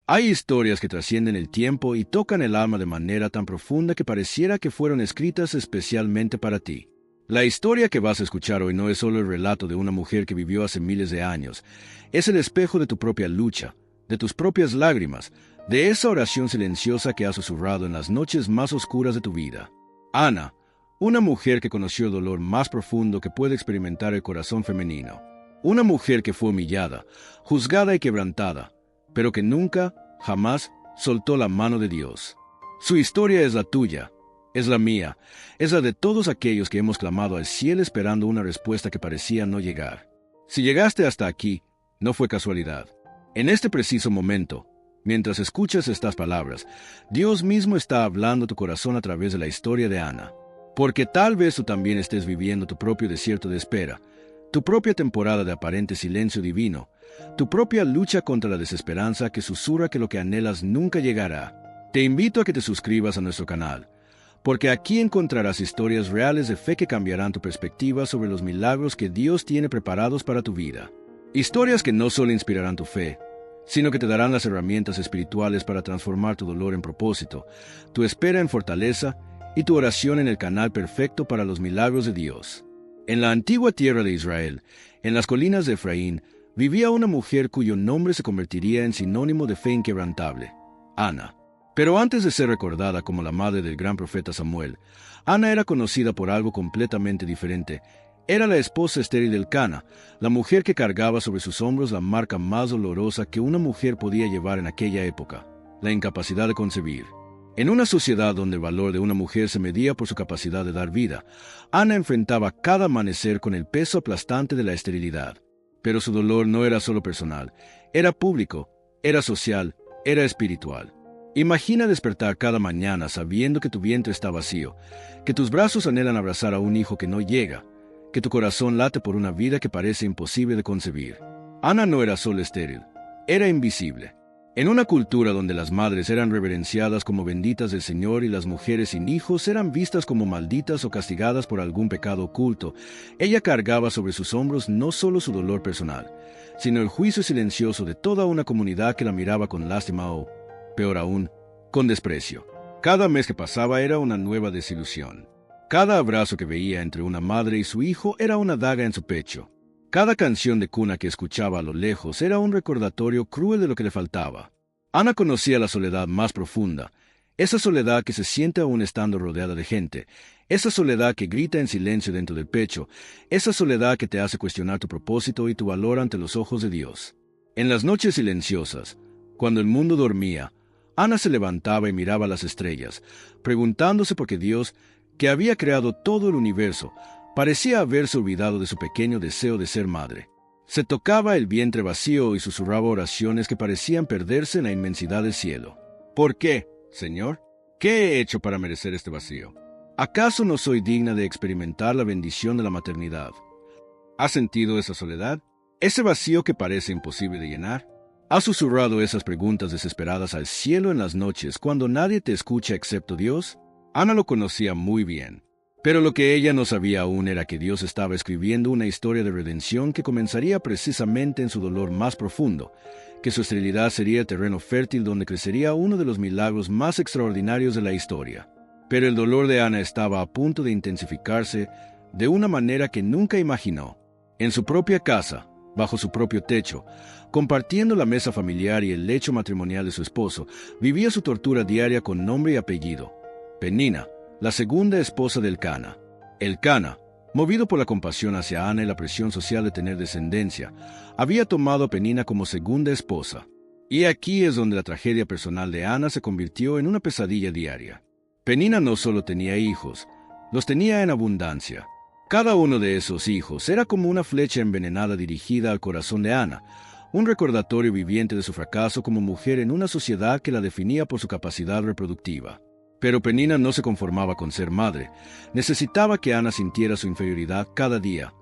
Hay historias que trascienden el tiempo y tocan el alma de manera tan profunda que pareciera que fueron escritas especialmente para ti. La historia que vas a escuchar hoy no es solo el relato de una mujer que vivió hace miles de años, es el espejo de tu propia lucha, de tus propias lágrimas, de esa oración silenciosa que has susurrado en las noches más oscuras de tu vida. Ana, una mujer que conoció el dolor más profundo que puede experimentar el corazón femenino. Una mujer que fue humillada, juzgada y quebrantada, pero que nunca, jamás, soltó la mano de Dios. Su historia es la tuya, es la mía, es la de todos aquellos que hemos clamado al cielo esperando una respuesta que parecía no llegar. Si llegaste hasta aquí, no fue casualidad. En este preciso momento, mientras escuchas estas palabras, Dios mismo está hablando a tu corazón a través de la historia de Ana. Porque tal vez tú también estés viviendo tu propio desierto de espera, tu propia temporada de aparente silencio divino, tu propia lucha contra la desesperanza que susurra que lo que anhelas nunca llegará. Te invito a que te suscribas a nuestro canal, porque aquí encontrarás historias reales de fe que cambiarán tu perspectiva sobre los milagros que Dios tiene preparados para tu vida. Historias que no solo inspirarán tu fe, sino que te darán las herramientas espirituales para transformar tu dolor en propósito, tu espera en fortaleza y tu oración en el canal perfecto para los milagros de Dios. En la antigua tierra de Israel, en las colinas de Efraín, vivía una mujer cuyo nombre se convertiría en sinónimo de fe inquebrantable, Ana. Pero antes de ser recordada como la madre del gran profeta Samuel, Ana era conocida por algo completamente diferente. Era la esposa estéril del Cana, la mujer que cargaba sobre sus hombros la marca más dolorosa que una mujer podía llevar en aquella época, la incapacidad de concebir. En una sociedad donde el valor de una mujer se medía por su capacidad de dar vida, Ana enfrentaba cada amanecer con el peso aplastante de la esterilidad. Pero su dolor no era solo personal, era público, era social, era espiritual. Imagina despertar cada mañana sabiendo que tu vientre está vacío, que tus brazos anhelan abrazar a un hijo que no llega, que tu corazón late por una vida que parece imposible de concebir. Ana no era solo estéril, era invisible. En una cultura donde las madres eran reverenciadas como benditas del Señor y las mujeres sin hijos eran vistas como malditas o castigadas por algún pecado oculto, ella cargaba sobre sus hombros no solo su dolor personal, sino el juicio silencioso de toda una comunidad que la miraba con lástima o, peor aún, con desprecio. Cada mes que pasaba era una nueva desilusión. Cada abrazo que veía entre una madre y su hijo era una daga en su pecho. Cada canción de cuna que escuchaba a lo lejos era un recordatorio cruel de lo que le faltaba. Ana conocía la soledad más profunda, esa soledad que se siente aún estando rodeada de gente, esa soledad que grita en silencio dentro del pecho, esa soledad que te hace cuestionar tu propósito y tu valor ante los ojos de Dios. En las noches silenciosas, cuando el mundo dormía, Ana se levantaba y miraba las estrellas, preguntándose por qué Dios, que había creado todo el universo, parecía haberse olvidado de su pequeño deseo de ser madre. Se tocaba el vientre vacío y susurraba oraciones que parecían perderse en la inmensidad del cielo. ¿Por qué, Señor? ¿Qué he hecho para merecer este vacío? ¿Acaso no soy digna de experimentar la bendición de la maternidad? ¿Has sentido esa soledad? ¿Ese vacío que parece imposible de llenar? ¿Has susurrado esas preguntas desesperadas al cielo en las noches cuando nadie te escucha excepto Dios? Ana lo conocía muy bien. Pero lo que ella no sabía aún era que Dios estaba escribiendo una historia de redención que comenzaría precisamente en su dolor más profundo, que su esterilidad sería terreno fértil donde crecería uno de los milagros más extraordinarios de la historia. Pero el dolor de Ana estaba a punto de intensificarse de una manera que nunca imaginó. En su propia casa, bajo su propio techo, compartiendo la mesa familiar y el lecho matrimonial de su esposo, vivía su tortura diaria con nombre y apellido: Penina, la segunda esposa del Cana. El Cana, movido por la compasión hacia Ana y la presión social de tener descendencia, había tomado a Penina como segunda esposa. Y aquí es donde la tragedia personal de Ana se convirtió en una pesadilla diaria. Penina no solo tenía hijos, los tenía en abundancia. Cada uno de esos hijos era como una flecha envenenada dirigida al corazón de Ana, un recordatorio viviente de su fracaso como mujer en una sociedad que la definía por su capacidad reproductiva. Pero Penina no se conformaba con ser madre. Necesitaba que Ana sintiera su inferioridad cada día,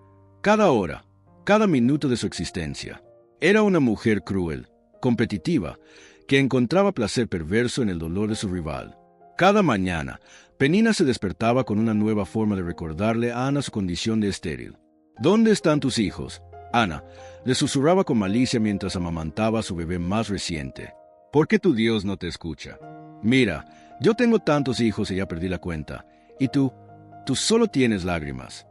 cada hora, cada minuto de su existencia. Era una mujer cruel, competitiva, que encontraba placer perverso en el dolor de su rival. Cada mañana, Penina se despertaba con una nueva forma de recordarle a Ana su condición de estéril. ¿Dónde están tus hijos? Ana le susurraba con malicia mientras amamantaba a su bebé más reciente. ¿Por qué tu Dios no te escucha? Mira, yo tengo tantos hijos y ya perdí la cuenta. Y tú solo tienes lágrimas.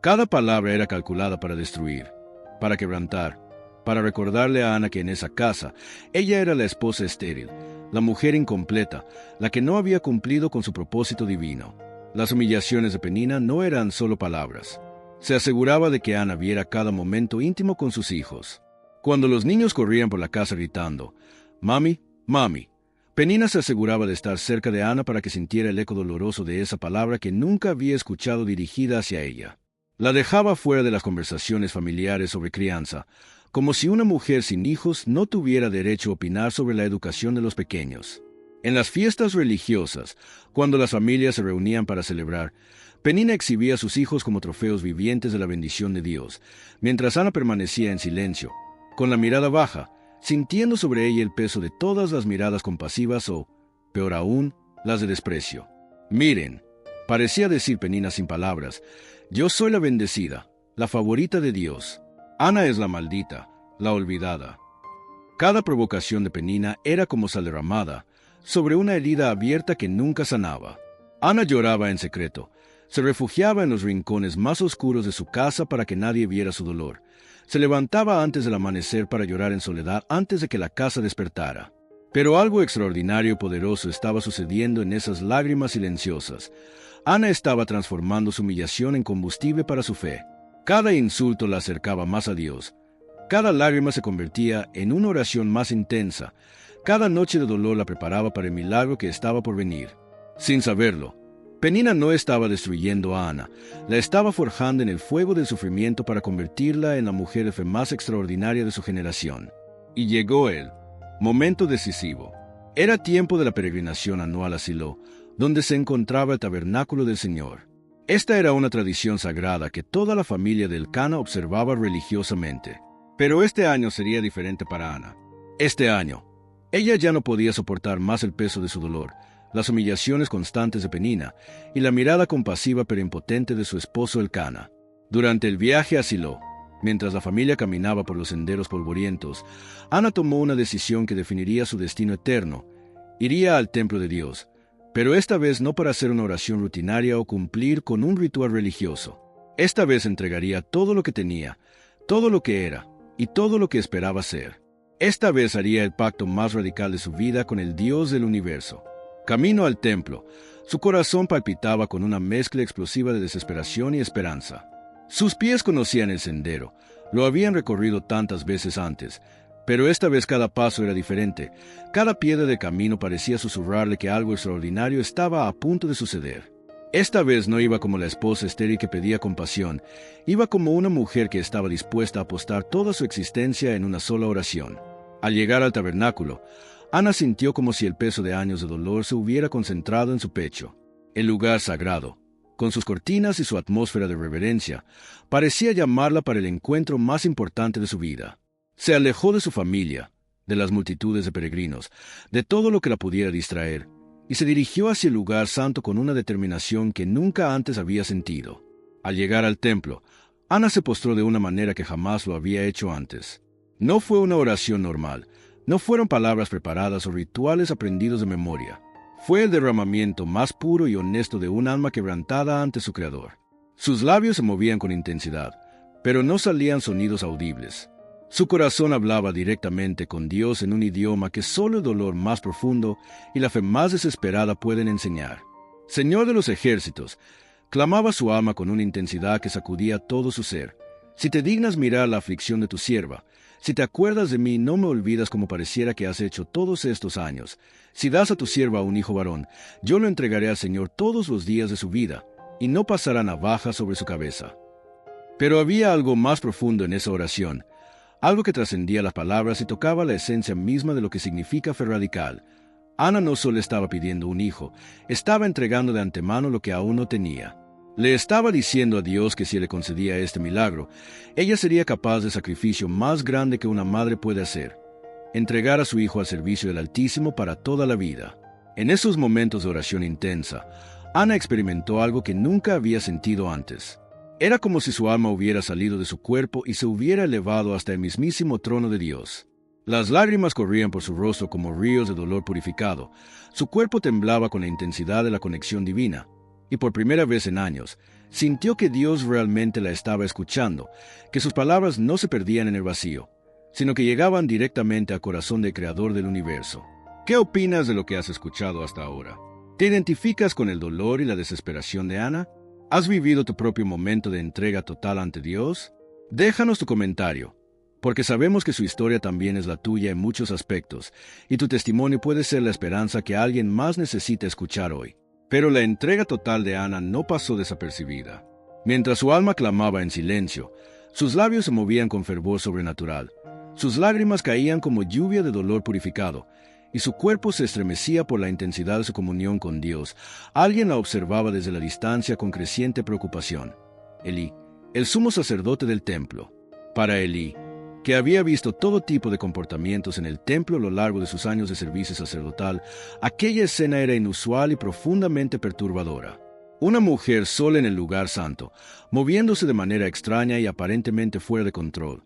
Cada palabra era calculada para destruir, para quebrantar, para recordarle a Ana que en esa casa ella era la esposa estéril, la mujer incompleta, la que no había cumplido con su propósito divino. Las humillaciones de Penina no eran solo palabras. Se aseguraba de que Ana viera cada momento íntimo con sus hijos. Cuando los niños corrían por la casa gritando, «Mami, mami», Penina se aseguraba de estar cerca de Ana para que sintiera el eco doloroso de esa palabra que nunca había escuchado dirigida hacia ella. La dejaba fuera de las conversaciones familiares sobre crianza, como si una mujer sin hijos no tuviera derecho a opinar sobre la educación de los pequeños. En las fiestas religiosas, cuando las familias se reunían para celebrar, Penina exhibía a sus hijos como trofeos vivientes de la bendición de Dios, mientras Ana permanecía en silencio, con la mirada baja, sintiendo sobre ella el peso de todas las miradas compasivas o, peor aún, las de desprecio. «Miren», parecía decir Penina sin palabras, «yo soy la bendecida, la favorita de Dios. Ana es la maldita, la olvidada». Cada provocación de Penina era como sal derramada sobre una herida abierta que nunca sanaba. Ana lloraba en secreto, se refugiaba en los rincones más oscuros de su casa para que nadie viera su dolor. Se levantaba antes del amanecer para llorar en soledad antes de que la casa despertara. Pero algo extraordinario y poderoso estaba sucediendo en esas lágrimas silenciosas. Ana estaba transformando su humillación en combustible para su fe. Cada insulto la acercaba más a Dios. Cada lágrima se convertía en una oración más intensa. Cada noche de dolor la preparaba para el milagro que estaba por venir. Sin saberlo, Penina no estaba destruyendo a Ana, la estaba forjando en el fuego del sufrimiento para convertirla en la mujer de fe más extraordinaria de su generación. Y llegó el momento decisivo. Era tiempo de la peregrinación anual a Silo, donde se encontraba el tabernáculo del Señor. Esta era una tradición sagrada que toda la familia del Cana observaba religiosamente. Pero este año sería diferente para Ana. Este año, ella ya no podía soportar más el peso de su dolor, las humillaciones constantes de Penina y la mirada compasiva pero impotente de su esposo Elcana. Durante el viaje a Silo, mientras la familia caminaba por los senderos polvorientos, Ana tomó una decisión que definiría su destino eterno. Iría al templo de Dios, pero esta vez no para hacer una oración rutinaria o cumplir con un ritual religioso. Esta vez entregaría todo lo que tenía, todo lo que era y todo lo que esperaba ser. Esta vez haría el pacto más radical de su vida con el Dios del universo. Camino al templo, su corazón palpitaba con una mezcla explosiva de desesperación y esperanza. Sus pies conocían el sendero, lo habían recorrido tantas veces antes, pero esta vez cada paso era diferente. Cada piedra del camino parecía susurrarle que algo extraordinario estaba a punto de suceder. Esta vez no iba como la esposa estéril que pedía compasión, iba como una mujer que estaba dispuesta a apostar toda su existencia en una sola oración. Al llegar al tabernáculo, Ana sintió como si el peso de años de dolor se hubiera concentrado en su pecho. El lugar sagrado, con sus cortinas y su atmósfera de reverencia, parecía llamarla para el encuentro más importante de su vida. Se alejó de su familia, de las multitudes de peregrinos, de todo lo que la pudiera distraer, y se dirigió hacia el lugar santo con una determinación que nunca antes había sentido. Al llegar al templo, Ana se postró de una manera que jamás lo había hecho antes. No fue una oración normal, no fueron palabras preparadas o rituales aprendidos de memoria. Fue el derramamiento más puro y honesto de un alma quebrantada ante su Creador. Sus labios se movían con intensidad, pero no salían sonidos audibles. Su corazón hablaba directamente con Dios en un idioma que solo el dolor más profundo y la fe más desesperada pueden enseñar. Señor de los ejércitos, clamaba su alma con una intensidad que sacudía todo su ser. Si te dignas mirar la aflicción de tu sierva, si te acuerdas de mí, no me olvidas como pareciera que has hecho todos estos años. Si das a tu sierva un hijo varón, yo lo entregaré al Señor todos los días de su vida, y no pasará navaja sobre su cabeza. Pero había algo más profundo en esa oración, algo que trascendía las palabras y tocaba la esencia misma de lo que significa fe radical. Ana no solo estaba pidiendo un hijo, estaba entregando de antemano lo que aún no tenía. Le estaba diciendo a Dios que si le concedía este milagro, ella sería capaz del sacrificio más grande que una madre puede hacer: entregar a su hijo al servicio del Altísimo para toda la vida. En esos momentos de oración intensa, Ana experimentó algo que nunca había sentido antes. Era como si su alma hubiera salido de su cuerpo y se hubiera elevado hasta el mismísimo trono de Dios. Las lágrimas corrían por su rostro como ríos de dolor purificado. Su cuerpo temblaba con la intensidad de la conexión divina. Y por primera vez en años, sintió que Dios realmente la estaba escuchando, que sus palabras no se perdían en el vacío, sino que llegaban directamente al corazón del Creador del universo. ¿Qué opinas de lo que has escuchado hasta ahora? ¿Te identificas con el dolor y la desesperación de Ana? ¿Has vivido tu propio momento de entrega total ante Dios? Déjanos tu comentario, porque sabemos que su historia también es la tuya en muchos aspectos, y tu testimonio puede ser la esperanza que alguien más necesita escuchar hoy. Pero la entrega total de Ana no pasó desapercibida. Mientras su alma clamaba en silencio, sus labios se movían con fervor sobrenatural. Sus lágrimas caían como lluvia de dolor purificado, y su cuerpo se estremecía por la intensidad de su comunión con Dios. Alguien la observaba desde la distancia con creciente preocupación. Elí, el sumo sacerdote del templo. Para Elí, que había visto todo tipo de comportamientos en el templo a lo largo de sus años de servicio sacerdotal, aquella escena era inusual y profundamente perturbadora. Una mujer sola en el lugar santo, moviéndose de manera extraña y aparentemente fuera de control,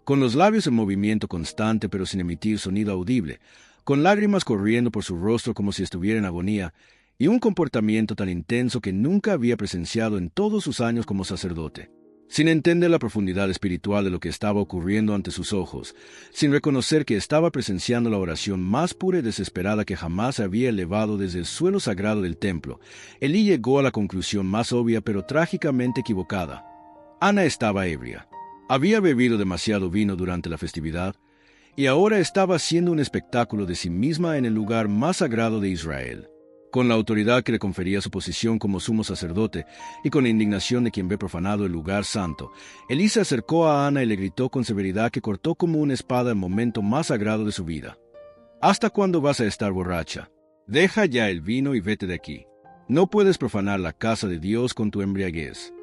con los labios en movimiento constante pero sin emitir sonido audible, con lágrimas corriendo por su rostro como si estuviera en agonía, y un comportamiento tan intenso que nunca había presenciado en todos sus años como sacerdote. Sin entender la profundidad espiritual de lo que estaba ocurriendo ante sus ojos, sin reconocer que estaba presenciando la oración más pura y desesperada que jamás se había elevado desde el suelo sagrado del templo, Elí llegó a la conclusión más obvia pero trágicamente equivocada. Ana estaba ebria. Había bebido demasiado vino durante la festividad, y ahora estaba haciendo un espectáculo de sí misma en el lugar más sagrado de Israel. Con la autoridad que le confería su posición como sumo sacerdote y con la indignación de quien ve profanado el lugar santo, Elí se acercó a Ana y le gritó con severidad que cortó como una espada el momento más sagrado de su vida. ¿Hasta cuándo vas a estar borracha? Deja ya el vino y vete de aquí. No puedes profanar la casa de Dios con tu embriaguez.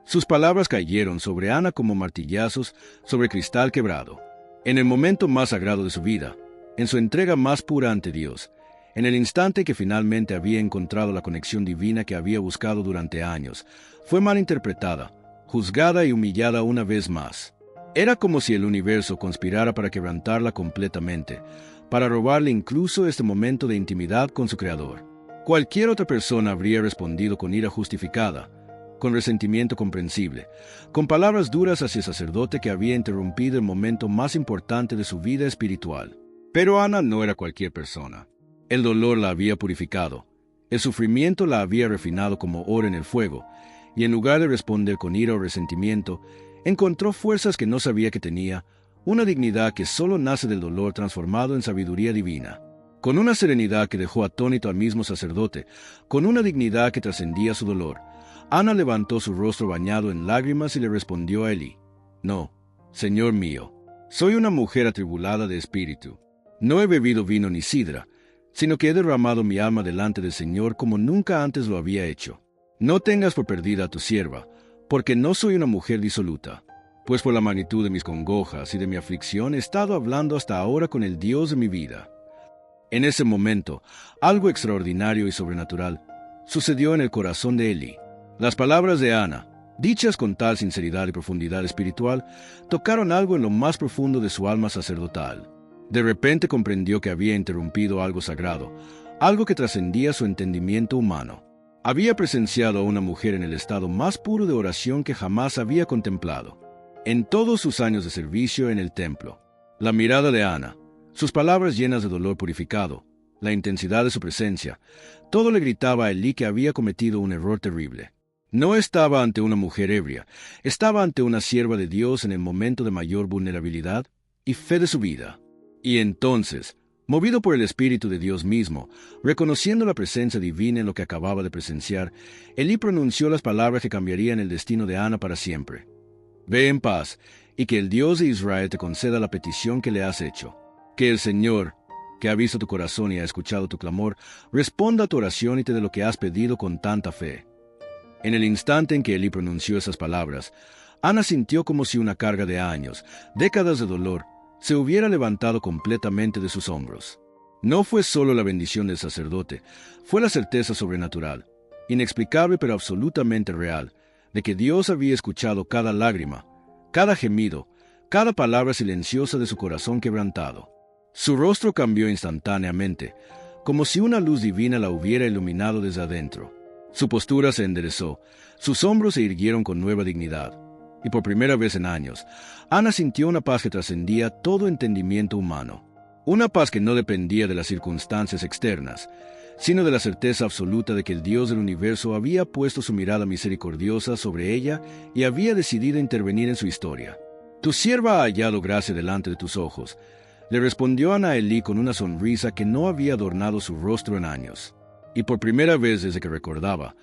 Sus palabras cayeron sobre Ana como martillazos sobre cristal quebrado. En el momento más sagrado de su vida, en su entrega más pura ante Dios, en el instante que finalmente había encontrado la conexión divina que había buscado durante años, fue malinterpretada, juzgada y humillada una vez más. Era como si el universo conspirara para quebrantarla completamente, para robarle incluso este momento de intimidad con su Creador. Cualquier otra persona habría respondido con ira justificada, con resentimiento comprensible, con palabras duras hacia el sacerdote que había interrumpido el momento más importante de su vida espiritual. Pero Ana no era cualquier persona. El dolor la había purificado, el sufrimiento la había refinado como oro en el fuego, y en lugar de responder con ira o resentimiento, encontró fuerzas que no sabía que tenía, una dignidad que solo nace del dolor transformado en sabiduría divina. Con una serenidad que dejó atónito al mismo sacerdote, con una dignidad que trascendía su dolor, Ana levantó su rostro bañado en lágrimas y le respondió a Elí: «No, Señor mío, soy una mujer atribulada de espíritu. No he bebido vino ni sidra, sino que he derramado mi alma delante del Señor como nunca antes lo había hecho. No tengas por perdida a tu sierva, porque no soy una mujer disoluta, pues por la magnitud de mis congojas y de mi aflicción he estado hablando hasta ahora con el Dios de mi vida». En ese momento, algo extraordinario y sobrenatural sucedió en el corazón de Elí. Las palabras de Ana, dichas con tal sinceridad y profundidad espiritual, tocaron algo en lo más profundo de su alma sacerdotal. De repente comprendió que había interrumpido algo sagrado, algo que trascendía su entendimiento humano. Había presenciado a una mujer en el estado más puro de oración que jamás había contemplado. En todos sus años de servicio en el templo, la mirada de Ana, sus palabras llenas de dolor purificado, la intensidad de su presencia, todo le gritaba a Elí que había cometido un error terrible. No estaba ante una mujer ebria, estaba ante una sierva de Dios en el momento de mayor vulnerabilidad y fe de su vida. Y entonces, movido por el Espíritu de Dios mismo, reconociendo la presencia divina en lo que acababa de presenciar, Elí pronunció las palabras que cambiarían el destino de Ana para siempre. «Ve en paz, y que el Dios de Israel te conceda la petición que le has hecho. Que el Señor, que ha visto tu corazón y ha escuchado tu clamor, responda a tu oración y te dé lo que has pedido con tanta fe». En el instante en que Elí pronunció esas palabras, Ana sintió como si una carga de años, décadas de dolor, se hubiera levantado completamente de sus hombros. No fue solo la bendición del sacerdote, fue la certeza sobrenatural, inexplicable pero absolutamente real, de que Dios había escuchado cada lágrima, cada gemido, cada palabra silenciosa de su corazón quebrantado. Su rostro cambió instantáneamente, como si una luz divina la hubiera iluminado desde adentro. Su postura se enderezó, sus hombros se irguieron con nueva dignidad, y por primera vez en años, Ana sintió una paz que trascendía todo entendimiento humano. Una paz que no dependía de las circunstancias externas, sino de la certeza absoluta de que el Dios del universo había puesto su mirada misericordiosa sobre ella y había decidido intervenir en su historia. «Tu sierva ha hallado gracia delante de tus ojos», le respondió Ana a Elí con una sonrisa que no había adornado su rostro en años. Y por primera vez desde que recordaba,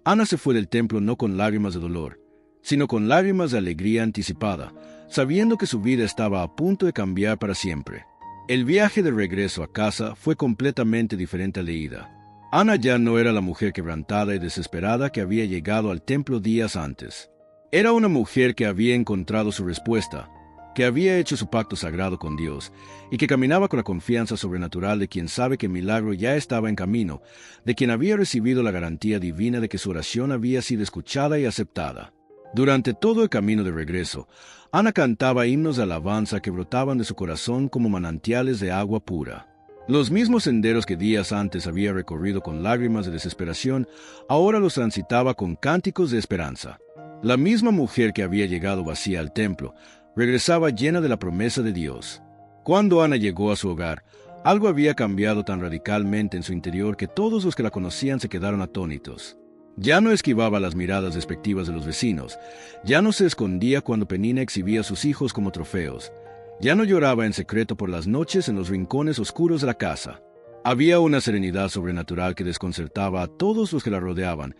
Ana se fue del templo no con lágrimas de dolor, sino con lágrimas de alegría anticipada, sabiendo que su vida estaba a punto de cambiar para siempre. El viaje de regreso a casa fue completamente diferente a la ida. Ana ya no era la mujer quebrantada y desesperada que había llegado al templo días antes. Era una mujer que había encontrado su respuesta, que había hecho su pacto sagrado con Dios y que caminaba con la confianza sobrenatural de quien sabe que el milagro ya estaba en camino, de quien había recibido la garantía divina de que su oración había sido escuchada y aceptada. Durante todo el camino de regreso, Ana cantaba himnos de alabanza que brotaban de su corazón como manantiales de agua pura. Los mismos senderos que días antes había recorrido con lágrimas de desesperación, ahora los transitaba con cánticos de esperanza. La misma mujer que había llegado vacía al templo, regresaba llena de la promesa de Dios. Cuando Ana llegó a su hogar, algo había cambiado tan radicalmente en su interior que todos los que la conocían se quedaron atónitos. Ya no esquivaba las miradas despectivas de los vecinos, ya no se escondía cuando Penina exhibía a sus hijos como trofeos, ya no lloraba en secreto por las noches en los rincones oscuros de la casa. Había una serenidad sobrenatural que desconcertaba a todos los que la rodeaban,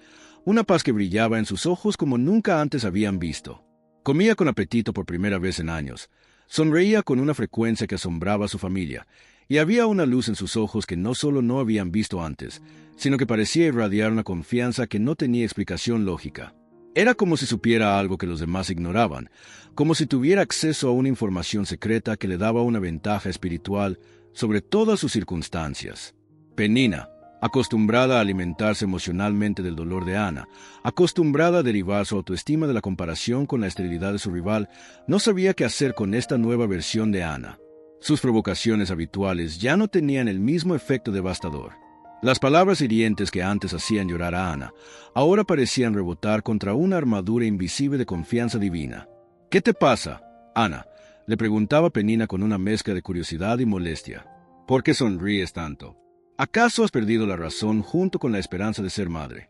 una paz que brillaba en sus ojos como nunca antes habían visto. Comía con apetito por primera vez en años, sonreía con una frecuencia que asombraba a su familia, y había una luz en sus ojos que no solo no habían visto antes, sino que parecía irradiar una confianza que no tenía explicación lógica. Era como si supiera algo que los demás ignoraban, como si tuviera acceso a una información secreta que le daba una ventaja espiritual sobre todas sus circunstancias. Penina, acostumbrada a alimentarse emocionalmente del dolor de Ana, acostumbrada a derivar su autoestima de la comparación con la esterilidad de su rival, no sabía qué hacer con esta nueva versión de Ana. Sus provocaciones habituales ya no tenían el mismo efecto devastador. Las palabras hirientes que antes hacían llorar a Ana, ahora parecían rebotar contra una armadura invisible de confianza divina. «¿Qué te pasa, Ana?», le preguntaba Penina con una mezcla de curiosidad y molestia. «¿Por qué sonríes tanto? ¿Acaso has perdido la razón junto con la esperanza de ser madre?».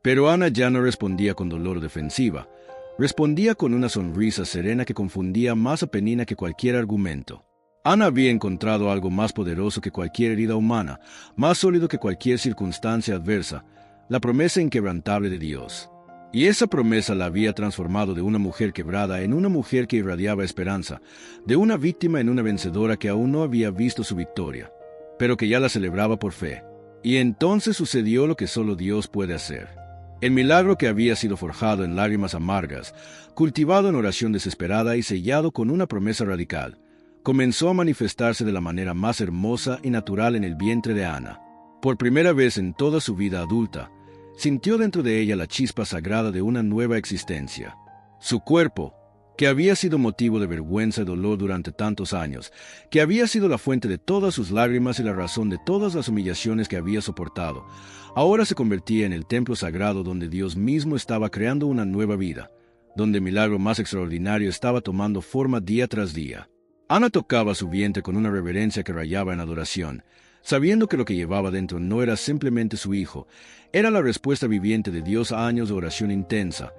Pero Ana ya no respondía con dolor o defensiva. Respondía con una sonrisa serena que confundía más a Penina que cualquier argumento. Ana había encontrado algo más poderoso que cualquier herida humana, más sólido que cualquier circunstancia adversa, la promesa inquebrantable de Dios. Y esa promesa la había transformado de una mujer quebrada en una mujer que irradiaba esperanza, de una víctima en una vencedora que aún no había visto su victoria, pero que ya la celebraba por fe. Y entonces sucedió lo que solo Dios puede hacer. El milagro que había sido forjado en lágrimas amargas, cultivado en oración desesperada y sellado con una promesa radical, comenzó a manifestarse de la manera más hermosa y natural en el vientre de Ana. Por primera vez en toda su vida adulta, sintió dentro de ella la chispa sagrada de una nueva existencia. Su cuerpo, que había sido motivo de vergüenza y dolor durante tantos años, que había sido la fuente de todas sus lágrimas y la razón de todas las humillaciones que había soportado, ahora se convertía en el templo sagrado donde Dios mismo estaba creando una nueva vida, donde el milagro más extraordinario estaba tomando forma día tras día. Ana tocaba su vientre con una reverencia que rayaba en adoración, sabiendo que lo que llevaba dentro no era simplemente su hijo, era la respuesta viviente de Dios a años de oración intensa,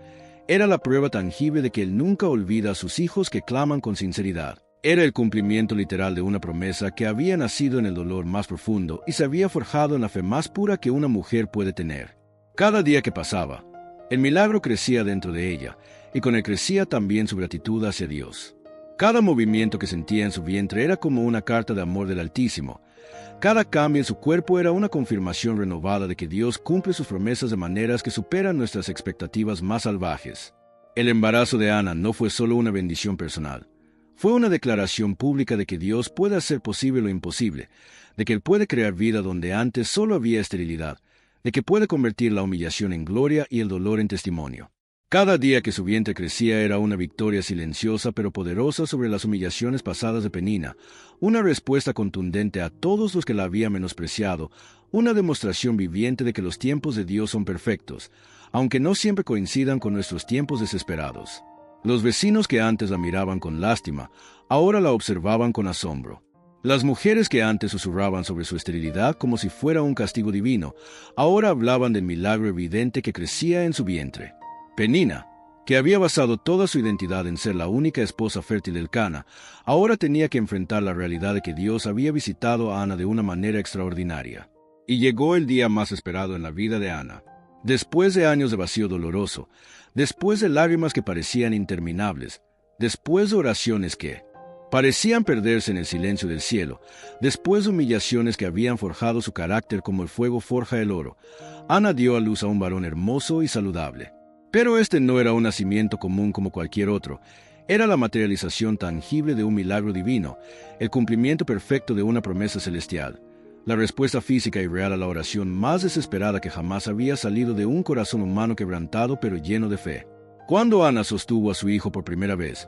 era la prueba tangible de que Él nunca olvida a sus hijos que claman con sinceridad. Era el cumplimiento literal de una promesa que había nacido en el dolor más profundo y se había forjado en la fe más pura que una mujer puede tener. Cada día que pasaba, el milagro crecía dentro de ella, y con él crecía también su gratitud hacia Dios. Cada movimiento que sentía en su vientre era como una carta de amor del Altísimo. Cada cambio en su cuerpo era una confirmación renovada de que Dios cumple sus promesas de maneras que superan nuestras expectativas más salvajes. El embarazo de Ana no fue solo una bendición personal. Fue una declaración pública de que Dios puede hacer posible lo imposible, de que Él puede crear vida donde antes solo había esterilidad, de que puede convertir la humillación en gloria y el dolor en testimonio. Cada día que su vientre crecía era una victoria silenciosa pero poderosa sobre las humillaciones pasadas de Penina, una respuesta contundente a todos los que la habían menospreciado, una demostración viviente de que los tiempos de Dios son perfectos, aunque no siempre coincidan con nuestros tiempos desesperados. Los vecinos que antes la miraban con lástima, ahora la observaban con asombro. Las mujeres que antes susurraban sobre su esterilidad como si fuera un castigo divino, ahora hablaban del milagro evidente que crecía en su vientre. Penina, que había basado toda su identidad en ser la única esposa fértil del Cana, ahora tenía que enfrentar la realidad de que Dios había visitado a Ana de una manera extraordinaria. Y llegó el día más esperado en la vida de Ana. Después de años de vacío doloroso, después de lágrimas que parecían interminables, después de oraciones que parecían perderse en el silencio del cielo, después de humillaciones que habían forjado su carácter como el fuego forja el oro, Ana dio a luz a un varón hermoso y saludable. Pero este no era un nacimiento común como cualquier otro, era la materialización tangible de un milagro divino, el cumplimiento perfecto de una promesa celestial, la respuesta física y real a la oración más desesperada que jamás había salido de un corazón humano quebrantado pero lleno de fe. Cuando Ana sostuvo a su hijo por primera vez,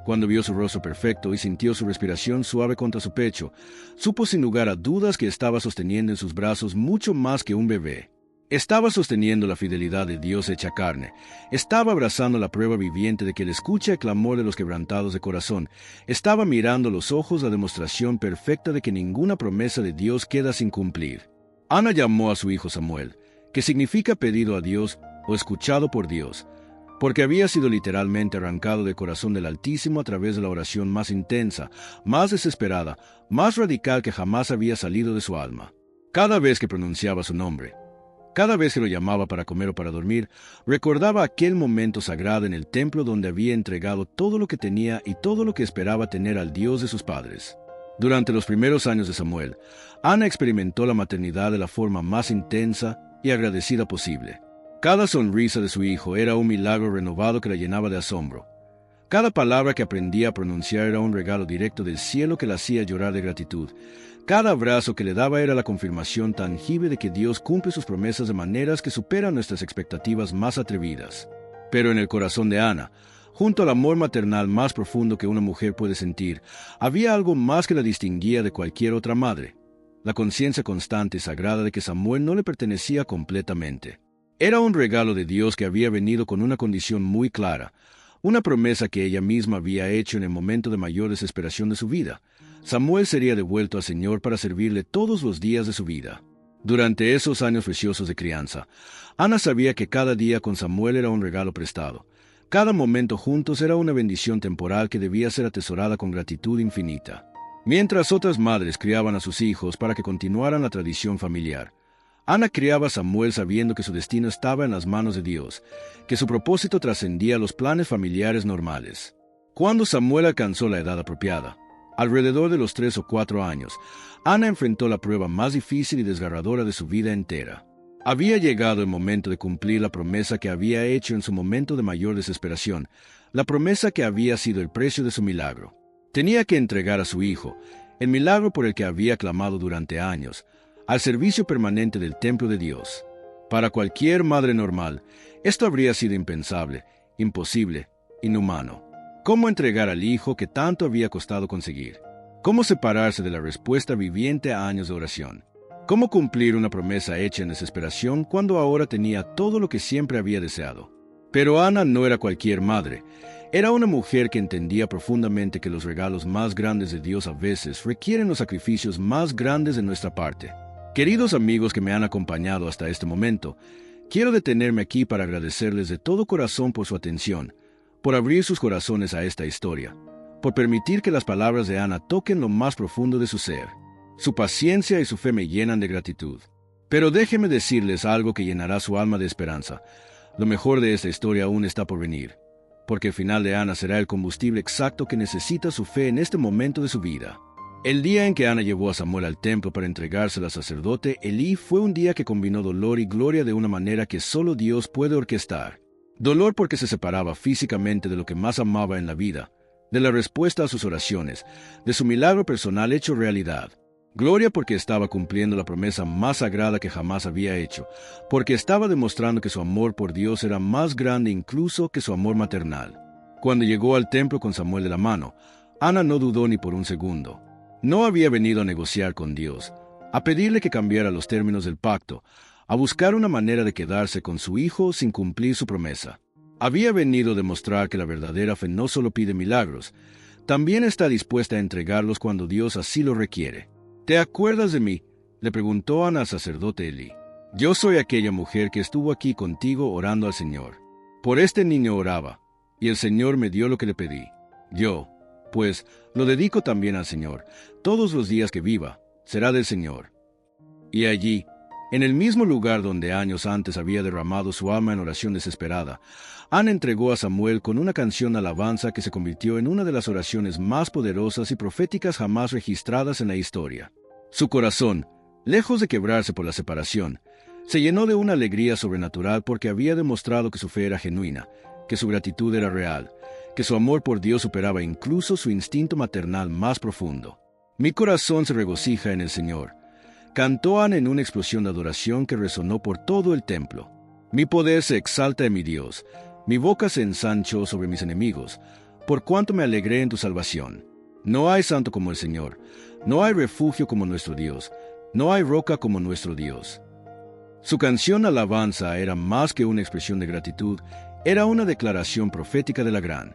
cuando vio su rostro perfecto y sintió su respiración suave contra su pecho, supo sin lugar a dudas que estaba sosteniendo en sus brazos mucho más que un bebé. Estaba sosteniendo la fidelidad de Dios hecha carne. Estaba abrazando la prueba viviente de que Él escucha el clamor de los quebrantados de corazón. Estaba mirando a los ojos la demostración perfecta de que ninguna promesa de Dios queda sin cumplir. Ana llamó a su hijo Samuel, que significa pedido a Dios o escuchado por Dios, porque había sido literalmente arrancado del corazón del Altísimo a través de la oración más intensa, más desesperada, más radical que jamás había salido de su alma. Cada vez que pronunciaba su nombre, cada vez que lo llamaba para comer o para dormir, recordaba aquel momento sagrado en el templo donde había entregado todo lo que tenía y todo lo que esperaba tener al Dios de sus padres. Durante los primeros años de Samuel, Ana experimentó la maternidad de la forma más intensa y agradecida posible. Cada sonrisa de su hijo era un milagro renovado que la llenaba de asombro. Cada palabra que aprendía a pronunciar era un regalo directo del cielo que la hacía llorar de gratitud. Cada abrazo que le daba era la confirmación tangible de que Dios cumple sus promesas de maneras que superan nuestras expectativas más atrevidas. Pero en el corazón de Ana, junto al amor maternal más profundo que una mujer puede sentir, había algo más que la distinguía de cualquier otra madre: la conciencia constante y sagrada de que Samuel no le pertenecía completamente. Era un regalo de Dios que había venido con una condición muy clara, una promesa que ella misma había hecho en el momento de mayor desesperación de su vida. Samuel sería devuelto al Señor para servirle todos los días de su vida. Durante esos años preciosos de crianza, Ana sabía que cada día con Samuel era un regalo prestado. Cada momento juntos era una bendición temporal que debía ser atesorada con gratitud infinita. Mientras otras madres criaban a sus hijos para que continuaran la tradición familiar, Ana criaba a Samuel sabiendo que su destino estaba en las manos de Dios, que su propósito trascendía los planes familiares normales. Cuando Samuel alcanzó la edad apropiada, alrededor de los 3 o 4 años, Ana enfrentó la prueba más difícil y desgarradora de su vida entera. Había llegado el momento de cumplir la promesa que había hecho en su momento de mayor desesperación, la promesa que había sido el precio de su milagro. Tenía que entregar a su hijo, el milagro por el que había clamado durante años, al servicio permanente del templo de Dios. Para cualquier madre normal, esto habría sido impensable, imposible, inhumano. ¿Cómo entregar al hijo que tanto había costado conseguir? ¿Cómo separarse de la respuesta viviente a años de oración? ¿Cómo cumplir una promesa hecha en desesperación cuando ahora tenía todo lo que siempre había deseado? Pero Ana no era cualquier madre. Era una mujer que entendía profundamente que los regalos más grandes de Dios a veces requieren los sacrificios más grandes de nuestra parte. Queridos amigos que me han acompañado hasta este momento, quiero detenerme aquí para agradecerles de todo corazón por su atención, por abrir sus corazones a esta historia, por permitir que las palabras de Ana toquen lo más profundo de su ser. Su paciencia y su fe me llenan de gratitud. Pero déjenme decirles algo que llenará su alma de esperanza. Lo mejor de esta historia aún está por venir, porque el final de Ana será el combustible exacto que necesita su fe en este momento de su vida. El día en que Ana llevó a Samuel al templo para entregárselo al sacerdote Elí fue un día que combinó dolor y gloria de una manera que solo Dios puede orquestar. Dolor porque se separaba físicamente de lo que más amaba en la vida, de la respuesta a sus oraciones, de su milagro personal hecho realidad. Gloria porque estaba cumpliendo la promesa más sagrada que jamás había hecho, porque estaba demostrando que su amor por Dios era más grande incluso que su amor maternal. Cuando llegó al templo con Samuel de la mano, Ana no dudó ni por un segundo. No había venido a negociar con Dios, a pedirle que cambiara los términos del pacto, a buscar una manera de quedarse con su hijo sin cumplir su promesa. Había venido a demostrar que la verdadera fe no solo pide milagros, también está dispuesta a entregarlos cuando Dios así lo requiere. ¿Te acuerdas de mí?, le preguntó Ana al sacerdote Elí. Yo soy aquella mujer que estuvo aquí contigo orando al Señor. Por este niño oraba, y el Señor me dio lo que le pedí. Yo, pues, lo dedico también al Señor. Todos los días que viva, será del Señor. Y allí, en el mismo lugar donde años antes había derramado su alma en oración desesperada, Ana entregó a Samuel con una canción de alabanza que se convirtió en una de las oraciones más poderosas y proféticas jamás registradas en la historia. Su corazón, lejos de quebrarse por la separación, se llenó de una alegría sobrenatural porque había demostrado que su fe era genuina, que su gratitud era real, que su amor por Dios superaba incluso su instinto maternal más profundo. Mi corazón se regocija en el Señor, cantó Ana en una explosión de adoración que resonó por todo el templo. Mi poder se exalta en mi Dios, mi boca se ensanchó sobre mis enemigos, por cuanto me alegré en tu salvación. No hay santo como el Señor, no hay refugio como nuestro Dios, no hay roca como nuestro Dios. Su canción alabanza era más que una expresión de gratitud, era una declaración profética de la gran